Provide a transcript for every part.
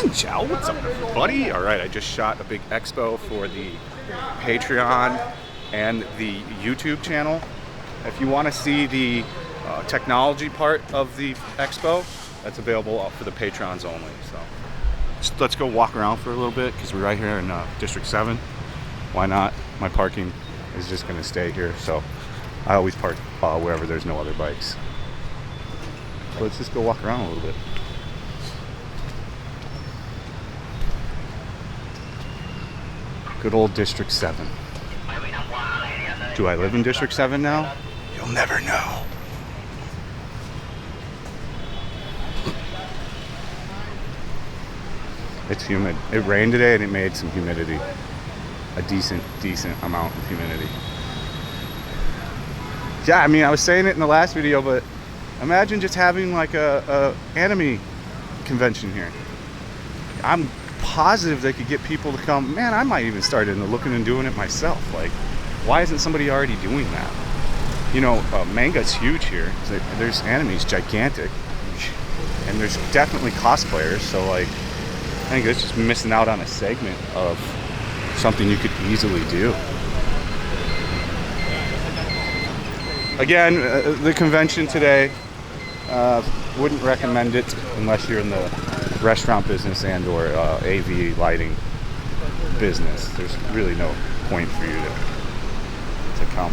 Crescent, Chow. What's up, buddy? All right, I just shot a big expo for the Patreon and the YouTube channel. If you want to see the technology part of the expo, that's available for the Patrons only. So just let's go walk around for a little bit because we're right here in District 7. Why not? My parking is just going to stay here, so I always park wherever there's no other bikes. So let's just go walk around a little bit. Good old District 7. Do I live in District 7 now? You'll never know. It's humid. It rained today and it made some humidity. A decent amount of humidity. Yeah, I mean, I was saying it in the last video, but imagine just having like a anime convention here. I'm positive they could get people to come. Man, I might even start looking and doing it myself. Like, why isn't somebody already doing that? You know, manga's huge here. There's anime's gigantic, and there's definitely cosplayers. So like, I think it's just missing out on a segment of something you could easily do. Again, the convention today, wouldn't recommend it unless you're in the restaurant business and or AV lighting business. There's really no point for you to come.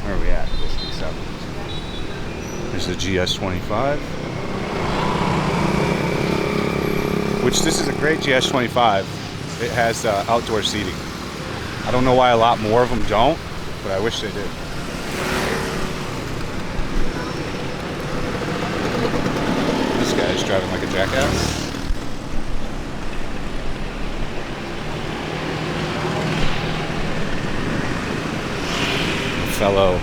Where are we at? District 7. There's the GS25. Which this is a great GS25. It has outdoor seating. I don't know why a lot more of them don't, but I wish they did. This guy's driving like a jackass. Fellow.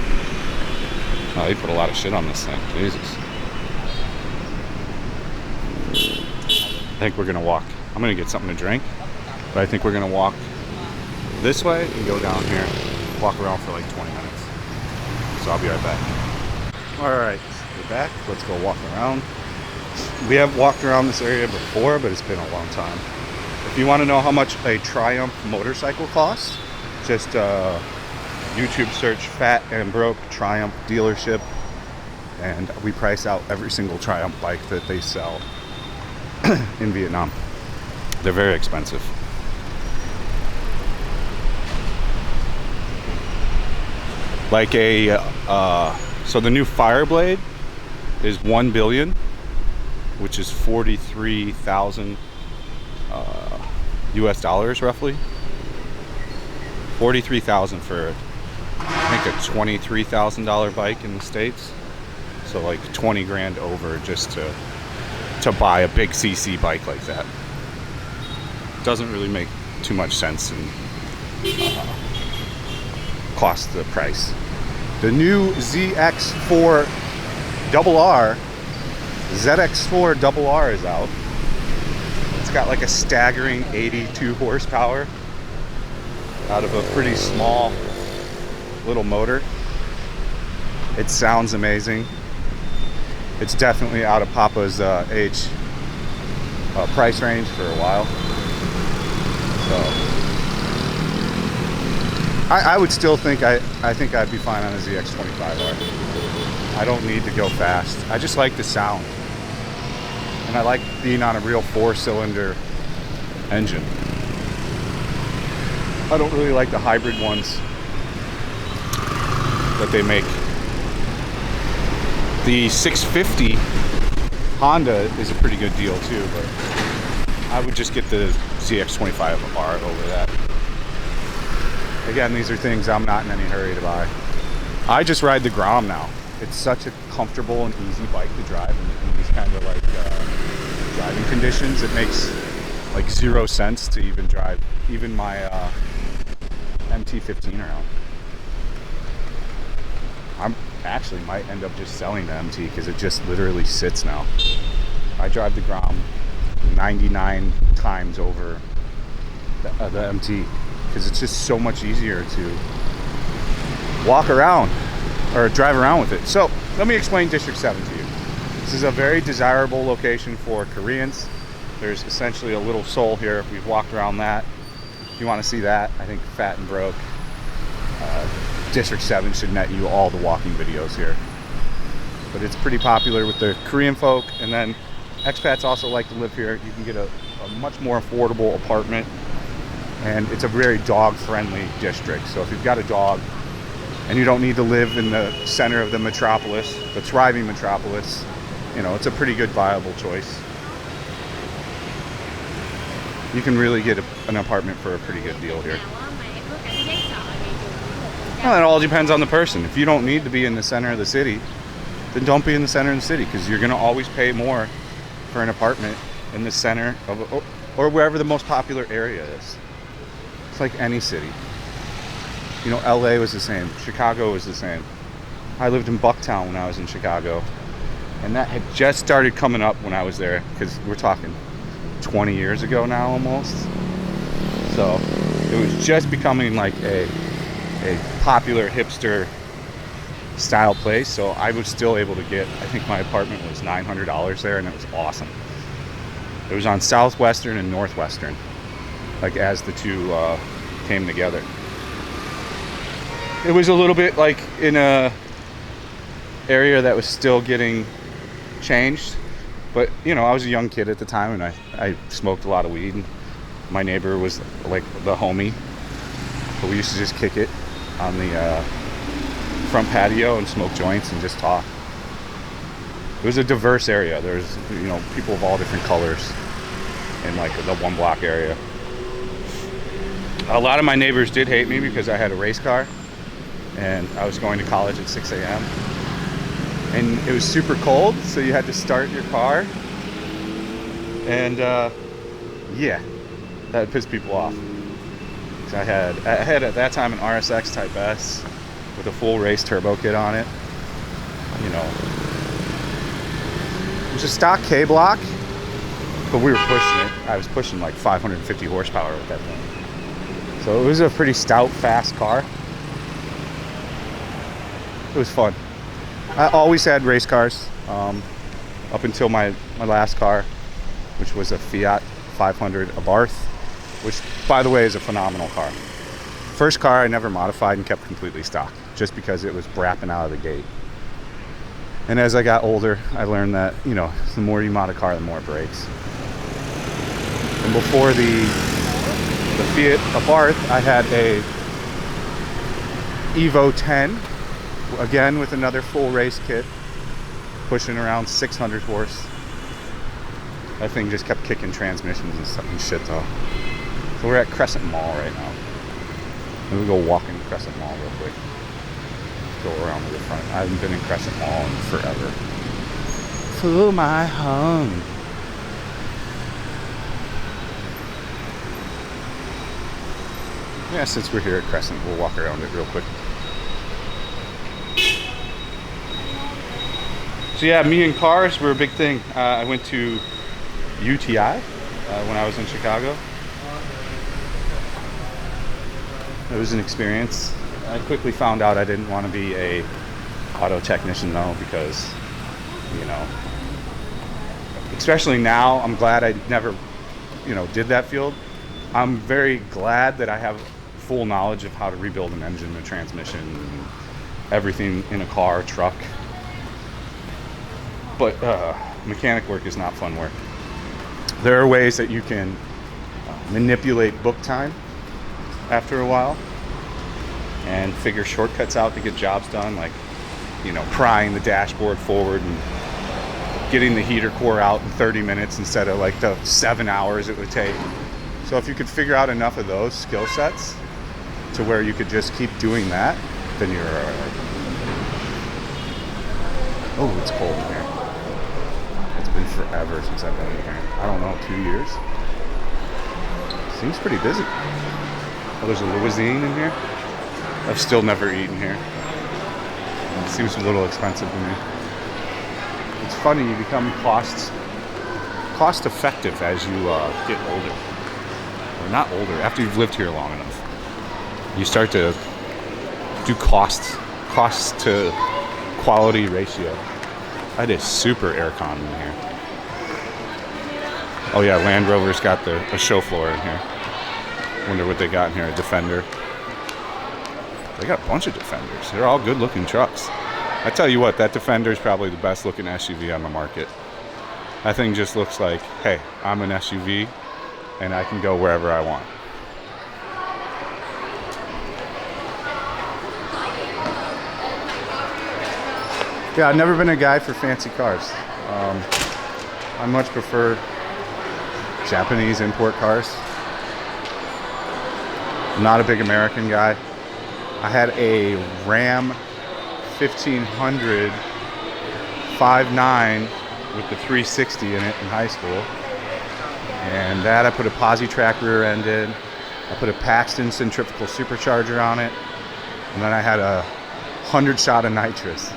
Oh, he put a lot of shit on this thing. Jesus. I think we're gonna walk. I'm gonna get something to drink, but I think we're gonna walk this way and go down here, walk around for like 20 minutes. So I'll be right back. All right, we're back. Let's go walk around. We have walked around this area before, but it's been a long time. If you want to know how much a Triumph motorcycle costs, just YouTube search Fat and Broke Triumph dealership, and we price out every single Triumph bike that they sell in Vietnam. They're very expensive. Like so the new Fireblade is 1 billion, which is 43,000 US dollars roughly. 43,000 for I think a $23,000 bike in the States. So like 20 grand over just to buy a big CC bike like that. Doesn't really make too much sense and cost the price. The new ZX4 ZX4 is out. It's got like a staggering 82 horsepower out of a pretty small little motor. It sounds amazing. It's definitely out of Papa's age price range for a while. So I would still think I think I'd be fine on a ZX25R. I don't need to go fast. I just like the sound. And I like being on a real 4-cylinder engine. I don't really like the hybrid ones that they make. The 650 Honda is a pretty good deal too, but I would just get the ZX25R over that. Again, these are things I'm not in any hurry to buy. I just ride the Grom now. It's such a comfortable and easy bike to drive in these kind of like driving conditions. It makes like 0 sense to even drive even my MT-15 around. I'm actually might end up just selling the MT because it just literally sits now. I drive the Grom 99 times over the MT because it's just so much easier to walk around or drive around with it. So let me explain District 7 to you. This is a very desirable location for Koreans. There's essentially a little Seoul here. We've walked around that. If you want to see that, I think Fat and Broke, District 7 should net you all the walking videos here. But it's pretty popular with the Korean folk, and then expats also like to live here. You can get a much more affordable apartment, and it's a very dog-friendly district. So if you've got a dog and you don't need to live in the center of the metropolis, the thriving metropolis, you know, it's a pretty good viable choice. You can really get an apartment for a pretty good deal here. Well, it all depends on the person. If you don't need to be in the center of the city, then don't be in the center of the city, because you're going to always pay more for an apartment in the center of, or wherever the most popular area is. It's like any city. You know, LA was the same. Chicago was the same. I lived in Bucktown when I was in Chicago, and that had just started coming up when I was there, because we're talking 20 years ago now almost. So it was just becoming like a popular hipster style place. So I was still able to get, I think my apartment was $900 there, and it was awesome. It was on Southwestern and Northwestern, like as the two came together. It was a little bit like in a area that was still getting changed, but you know, I was a young kid at the time, and I smoked a lot of weed, and my neighbor was like the homie, but we used to just kick it on the front patio and smoke joints and just talk. It was a diverse area. There's, you know, people of all different colors in like the one block area. A lot of my neighbors did hate me because I had a race car and I was going to college at 6 a.m. and it was super cold, so you had to start your car, and yeah, that pissed people off. I had at that time an RSX Type S with a full race turbo kit on it. You know, it was a stock K block, but we were pushing it. I was pushing like 550 horsepower with that thing. So it was a pretty stout, fast car. It was fun. I always had race cars up until my last car, which was a Fiat 500 Abarth, which, by the way, is a phenomenal car. First car I never modified and kept completely stock, just because it was brapping out of the gate. And as I got older, I learned that, you know, the more you mod a car, the more it breaks. And before the Fiat Abarth, I had a Evo 10, again with another full race kit, pushing around 600 horse. That thing just kept kicking transmissions and stuff and shit though. So we're at Crescent Mall right now. Let me go walk into Crescent Mall real quick. Go around to the front. I haven't been in Crescent Mall in forever. To my home. Yeah, since we're here at Crescent, we'll walk around it real quick. So yeah, me and cars were a big thing. I went to UTI when I was in Chicago. It was an experience. I quickly found out I didn't want to be a auto technician though, because, you know, especially now, I'm glad I never, you know, did that field. I'm very glad that I have full knowledge of how to rebuild an engine, a transmission, and everything in a car, truck. But mechanic work is not fun work. There are ways that you can manipulate book time after a while and figure shortcuts out to get jobs done, like, you know, prying the dashboard forward and getting the heater core out in 30 minutes instead of like the 7 hours it would take. So if you could figure out enough of those skill sets to where you could just keep doing that, then you're alright. Oh, it's cold in here. It's been forever since I've been in here. I don't know, 2 years? Seems pretty busy. Oh, there's a limousine in here. I've still never eaten here. It seems a little expensive to me. It's funny, you become cost effective as you get older. Or not older, after you've lived here long enough. You start to do cost to quality ratio. That is super aircon in here. Oh yeah, Land Rover's got a show floor in here. Wonder what they got in here. A Defender. They got a bunch of Defenders. They're all good looking trucks. I tell you what, that Defender is probably the best looking SUV on the market. That thing just looks like, hey, I'm an SUV and I can go wherever I want. Yeah, I've never been a guy for fancy cars. I much prefer Japanese import cars. I'm not a big American guy. I had a Ram 1500 5.9 with the 360 in it in high school. And that I put a Posi-Track rear end in. I put a Paxton centrifugal supercharger on it. And then I had a 100 shot of nitrous.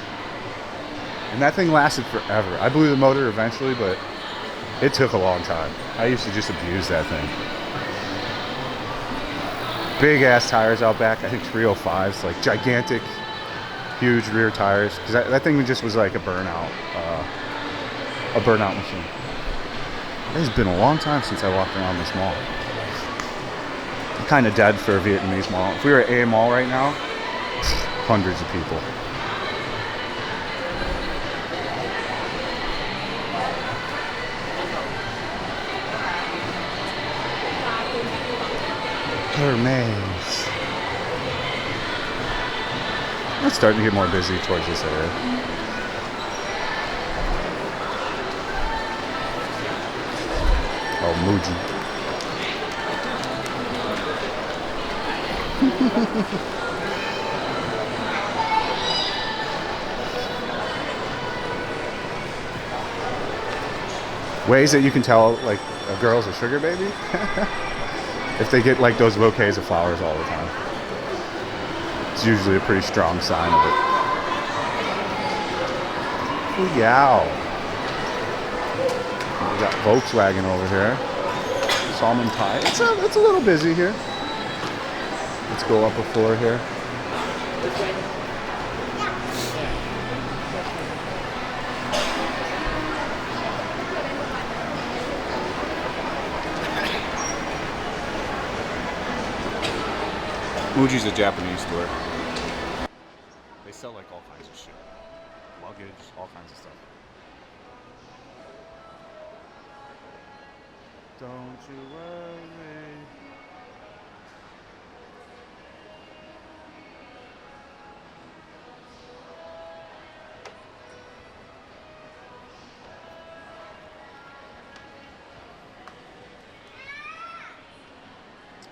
And that thing lasted forever. I blew the motor eventually, but it took a long time. I used to just abuse that thing. Big ass tires out back. I think 305s, like gigantic, huge rear tires. Because that thing just was like a burnout machine. It has been a long time since I walked around this mall. I'm kind of dead for a Vietnamese mall. If we were at A Mall right now, hundreds of people. Hermes. It's starting to get more busy towards this area. Oh, Muji. Ways that you can tell like a girl's a sugar baby. If they get like those bouquets of flowers all the time. It's usually a pretty strong sign of it. Ooh, yow. We got Volkswagen over here. Salmon pie. It's a little busy here. Let's go up a floor here. Muji's a Japanese store. They sell like all kinds of shit. Luggage, all kinds of stuff. Don't you worry.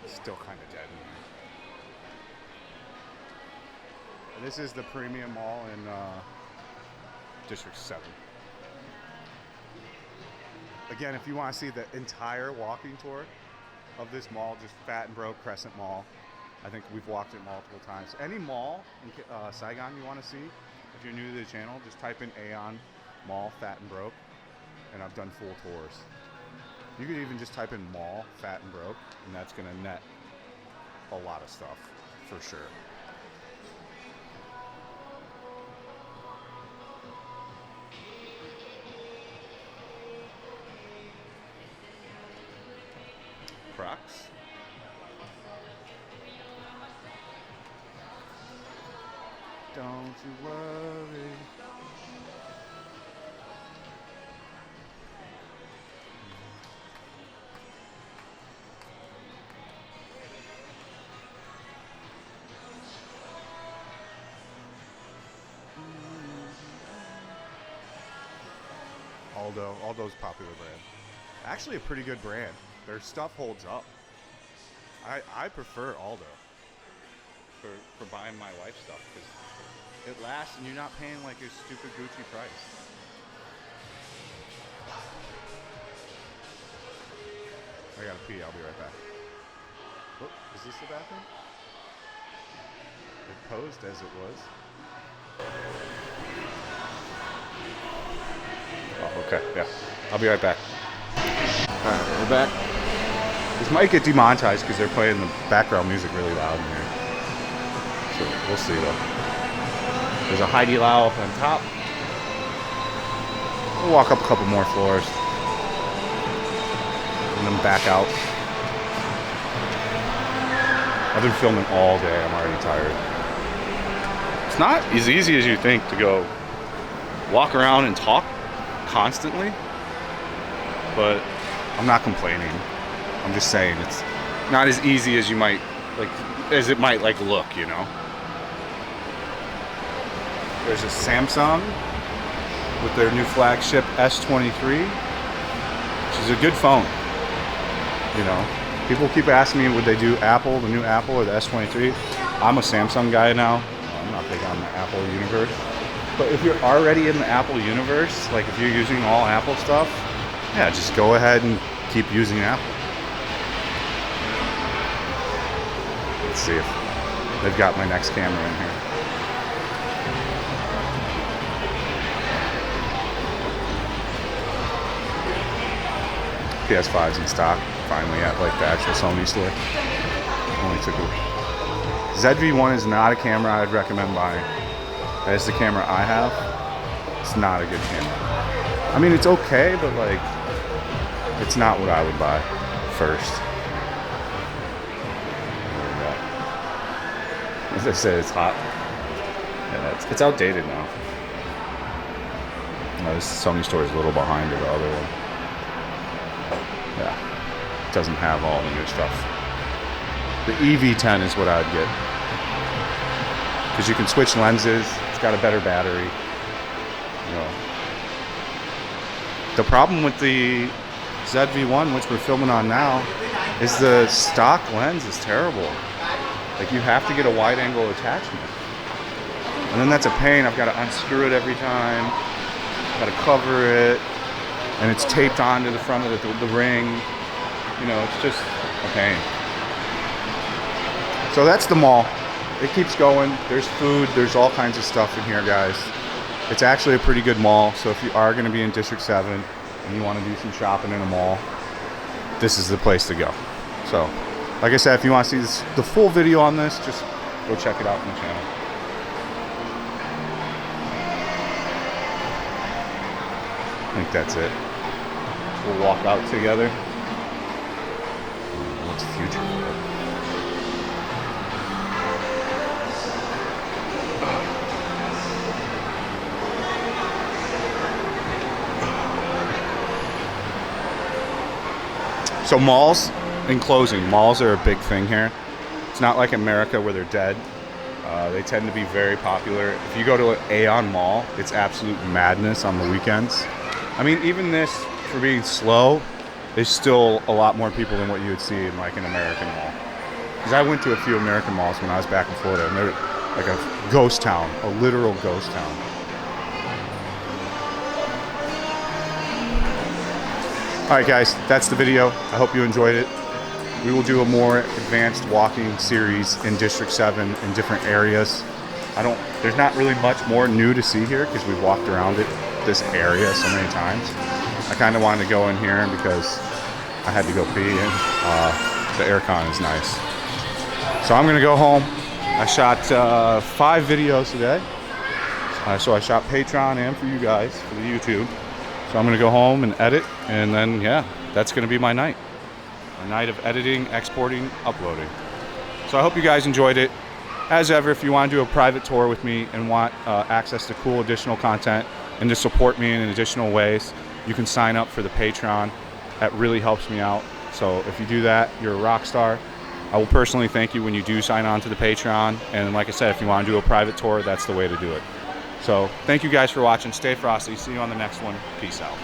Still kind of dead in here. This is the Premium Mall in District 7. Again, if you want to see the entire walking tour of this mall, just Fat and Broke Crescent Mall. I think we've walked it multiple times. Any mall in Saigon you want to see, if you're new to the channel, just type in Aeon Mall Fat and Broke, and I've done full tours. You could even just type in Mall Fat and Broke, and that's going to net a lot of stuff, for sure. Crocs. Don't you worry. Aldo's popular brand. Actually a pretty good brand. Their stuff holds up. I prefer Aldo for buying my wife stuff because it lasts and you're not paying like a stupid Gucci price. I gotta pee, I'll be right back. Oh, is this the bathroom? It posed as it was. Oh, okay, yeah. I'll be right back. Alright, we're back. This might get demonetized because they're playing the background music really loud in here. So we'll see though. There's a Heidi Lau up on top. We'll walk up a couple more floors and then back out. I've been filming all day. I'm already tired. It's not as easy as you think to go walk around and talk constantly, but I'm not complaining. I'm just saying it's not as easy as you might as it might look, you know. There's a Samsung with their new flagship S23, which is a good phone. You know, people keep asking me would they do Apple, the new Apple, or the S23. I'm a Samsung guy now. I'm not big on the Apple universe. But if you're already in the Apple universe, like if you're using all Apple stuff, yeah, just go ahead and keep using Apple. Let's see if they've got my next camera in here. PS5's in stock, finally at like the actual Sony store. Only took a... ZV-1 is not a camera I'd recommend buying. That's the camera I have. It's not a good camera. I mean, it's okay, but like, it's not what I would buy first. As I said, it's hot. Yeah, it's outdated now. No, this Sony store is a little behind the other one. Yeah, it doesn't have all the new stuff. The EV10 is what I'd get, because you can switch lenses. It's got a better battery. You know. The problem with the ZV-1, which we're filming on now, is the stock lens is terrible. Like, you have to get a wide angle attachment, and then that's a pain. I've got to unscrew it every time. Got to cover it, and it's taped onto the front of the ring. You know, it's just a pain. So that's the mall. It keeps going. There's food. There's all kinds of stuff in here, guys. It's actually a pretty good mall. So if you are going to be in District 7 and you want to do some shopping in a mall, this is the place to go. So, like I said, if you want to see the full video on this, just go check it out on the channel. I think that's it. We'll walk out together. What's the future? So malls, in closing, malls are a big thing here. It's not like America where they're dead. They tend to be very popular. If you go to an Aeon Mall, it's absolute madness on the weekends. I mean, even this, for being slow, is still a lot more people than what you would see in like an American mall. Because I went to a few American malls when I was back in Florida, and they're like a ghost town, a literal ghost town. Alright guys, that's the video. I hope you enjoyed it. We will do a more advanced walking series in District 7 in different areas. There's not really much more new to see here because we've walked around this area so many times. I kind of wanted to go in here because I had to go pee, and the aircon is nice. So I'm gonna go home. I shot 5 videos today. So I shot Patreon and for you guys, for the YouTube. So I'm gonna go home and edit, and then yeah, that's gonna be my night. My night of editing, exporting, uploading. So I hope you guys enjoyed it. As ever, if you want to do a private tour with me and want access to cool additional content and to support me in additional ways, you can sign up for the Patreon. That really helps me out. So if you do that, you're a rock star. I will personally thank you when you do sign on to the Patreon. And like I said, if you want to do a private tour, that's the way to do it. So thank you guys for watching. Stay frosty. See you on the next one. Peace out.